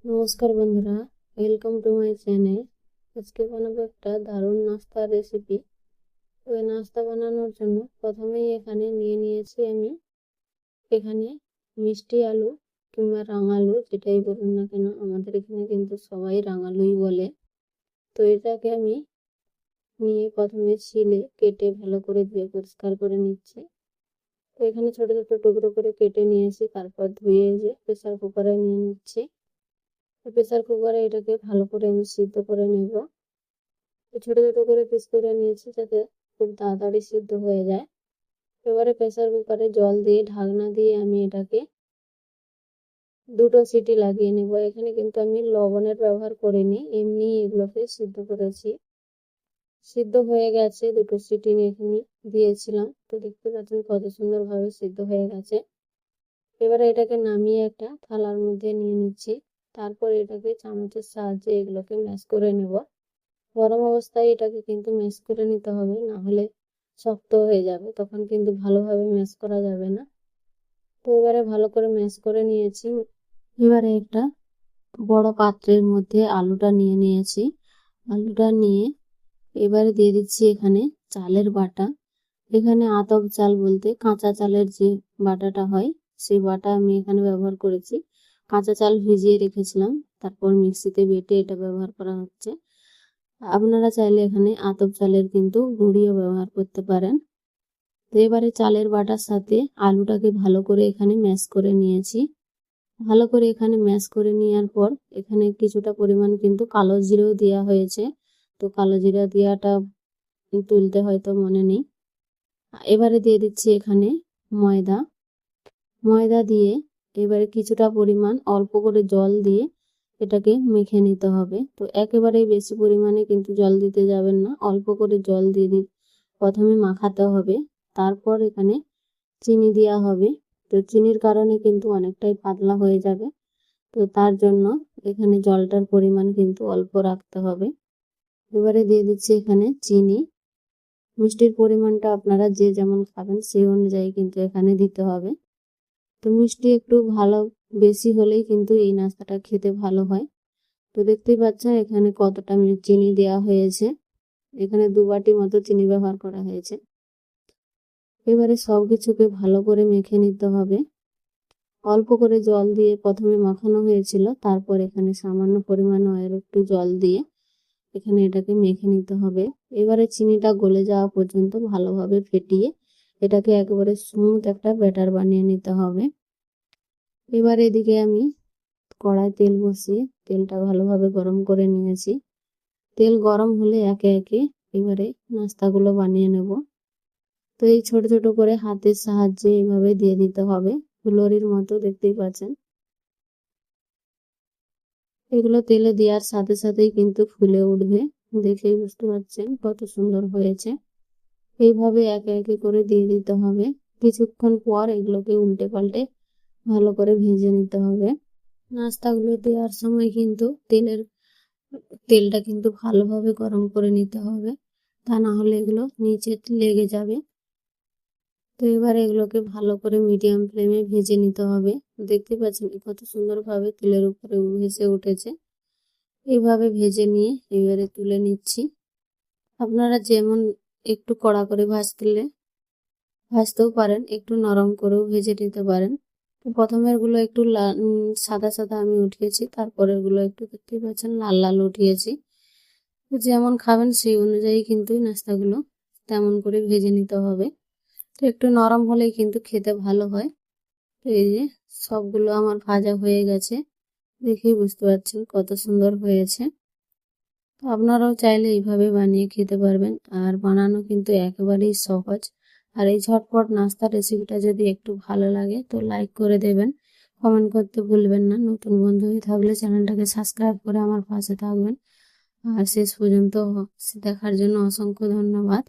নমস্কার বন্ধুরা, welcome to my channel. আজকে বানাবো একটা দারুণ নাস্তার রেসিপি। ওই নাস্তা বানানোর জন্য প্রথমেই এখানে নিয়ে নিয়েছি আমি এখানে মিষ্টি আলু কিংবা রাঙালু, যেটাই বলুন না কেন, আমাদের এখানে কিন্তু সবাই রাঙালুই বলে। তো এটাকে আমি নিয়ে প্রথমে ছিলে কেটে ভালো করে ধুয়ে পরিষ্কার করে নিচ্ছি। তো এখানে ছোট ছোট টুকরো করে কেটে নিয়েছি, তারপর ধুয়ে যে প্রেসার কুকারে নিয়ে নিচ্ছি। প্রেসার কুকারে এটাকে ভালো করে আমি সিদ্ধ করে নেব। ছোট ছোট করে পিস করে নিয়েছি যাতে খুব তাড়াতাড়ি সিদ্ধ হয়ে যায়। এবারে প্রেসার কুকারে জল দিয়ে ঢাকনা দিয়ে আমি এটাকে দুটো সিটি লাগিয়ে নেব। এখানে কিন্তু আমি লবণের ব্যবহার করিনি, এমনি এগুলোকে সিদ্ধ করেছি। সিদ্ধ হয়ে গেছে, দুটো সিটি এখানে দিয়েছিলাম। তো দেখতে পাচ্ছেন কত সুন্দরভাবে সিদ্ধ হয়ে গেছে। এবারে এটাকে নামিয়ে একটা থালার মধ্যে নিয়ে নিচ্ছি। তারপর এটাকে চামচের সাহায্যে এগুলোকে ম্যাশ করে নেব। গরম অবস্থায় এটাকে কিন্তু ম্যাশ করে নিতে হবে, না হলে শক্ত হয়ে যাবে, তখন কিন্তু ভালোভাবে ম্যাশ করা যাবে না। তো এবারে ভালো করে ম্যাশ করে নিয়েছি। এবারে একটা বড় পাত্রের মধ্যে আলুটা নিয়ে নিয়েছি। আলুটা নিয়ে এবারে দিয়ে দিচ্ছি এখানে চালের বাটা। এখানে আতপ চাল বলতে কাঁচা চালের যে বাটাটা হয়, সেই বাটা আমি এখানে ব্যবহার করেছি। কাঁচা চাল ভিজিয়ে রেখেছিলাম, তারপর মিক্সিতে বেটে এটা ব্যবহার করা হচ্ছে। আপনারা চাইলে এখানে আতপ চালের কিন্তু গুঁড়িও ব্যবহার করতে পারেন। তো এবারে চালের বাটার সাথে আলুটাকে ভালো করে এখানে ম্যাশ করে নিয়েছি। ভালো করে এখানে ম্যাশ করে নেওয়ার পর এখানে কিছুটা পরিমাণ কিন্তু কালো জিরেও দেওয়া হয়েছে। তো কালো জিরা দেওয়াটা তুলতে হয়তো মনে নেই। এবারে দিয়ে দিচ্ছি এখানে ময়দা। ময়দা দিয়ে এবারে কিছুটা পরিমাণ অল্প করে জল দিয়ে এটাকে মেখে নিতে হবে। তো একেবারেই বেশি পরিমাণে কিন্তু জল দিতে যাবেন না, অল্প করে জল দিয়ে প্রথমে মাখাতে হবে। তারপর এখানে চিনি দেওয়া হবে। তো চিনির কারণে কিন্তু অনেকটাই পাতলা হয়ে যাবে। তো তার জন্য এখানে জলটার পরিমাণ কিন্তু অল্প রাখতে হবে। এবারে দিয়ে দিচ্ছি এখানে চিনি। মিষ্টির পরিমাণটা আপনারা যে যেমন খাবেন সেই অনুযায়ী কিন্তু এখানে দিতে হবে। তো মিষ্টি একটু ভালো বেশি হলেই কিন্তু এই নাস্তাটা খেতে ভালো হয়। তো দেখতেই পাচ্ছেন এখানে কতটা চিনি দেওয়া হয়েছে। এখানে 2 বাটি মতো চিনি ব্যবহার করা হয়েছে। এবারে সবকিছুকে ভালো করে মেখে নিতে হবে। অল্প করে জল দিয়ে প্রথমে মাখানো হয়েছিল, তারপর এখানে সামান্য পরিমাণে আর একটু জল দিয়ে এখানে এটাকে মেখে নিতে হবে। এবারে চিনিটা গলে যাওয়া পর্যন্ত ভালোভাবে ফেটিয়ে এটাকে একেবারে স্মুথ একটা ব্যাটার বানিয়ে নিতে হবে। এবার এদিকে আমি কড়াই তেল বসিয়ে তেলটা ভালোভাবে গরম করে নিয়েছি। তেল গরম হলে একে একে এবারে নাস্তাগুলো বানিয়ে নেব। তো এই ছোট ছোট করে হাতের সাহায্যে এইভাবে দিয়ে দিতে হবে, ফুলরির মতো দেখতেই পাচ্ছেন। এগুলো তেলে দেওয়ার সাথে সাথেই কিন্তু ফুলে উঠবে, দেখেই বুঝতে পারছেন কত সুন্দর হয়েছে। এইভাবে একে একে করে দিয়ে দিতে হবে। কিছুক্ষণ পর এগুলোকে উল্টে পাল্টে ভালো করে ভেজে নিতে হবে। নাস্তাগুলো দেওয়ার সময় কিন্তু তেলটা কিন্তু ভালোভাবে গরম করে নিতে হবে, তা না হলে এগুলো নিচে লেগে যাবে। তো এবার এগুলোকে ভালো করে মিডিয়াম ফ্লেমে ভেজে নিতে হবে। দেখতে পাচ্ছেন কত সুন্দরভাবে তেলের উপরে ভেসে উঠেছে। এইভাবে ভেজে নিয়ে এবারে তুলে নিচ্ছি। আপনারা যেমন একটু কড়া করে ভাজতেও পারেন, একটু নরম করেও ভেজে নিতে পারেন। তো প্রথমের গুলো একটু সাদা সাদা আমি উঠিয়েছি, তারপরের গুলো একটু দেখতেই পাচ্ছেন লাল লাল উঠিয়েছি। তো যেমন খাবেন সেই অনুযায়ী কিন্তু নাস্তাগুলো তেমন করে ভেজে নিতে হবে। তো একটু নরম হলেই কিন্তু খেতে ভালো হয়। তো এই যে সবগুলো আমার ভাজা হয়ে গেছে, দেখেই বুঝতে পারছেন কত সুন্দর হয়েছে। তো আপনারাও চাইলে এইভাবে বানিয়ে খেতে পারবেন, আর বানানো কিন্তু একেবারেই সহজ। আর এই ঝটপট নাস্তা রেসিপিটা যদি একটু ভালো লাগে তো লাইক করে দেবেন, কমেন্ট করতে ভুলবেন না। নতুন বন্ধু হয়ে থাকলে চ্যানেলটাকে সাবস্ক্রাইব করে আমার পাশে থাকবেন। আর শেষ পর্যন্ত দেখার জন্য অসংখ্য ধন্যবাদ।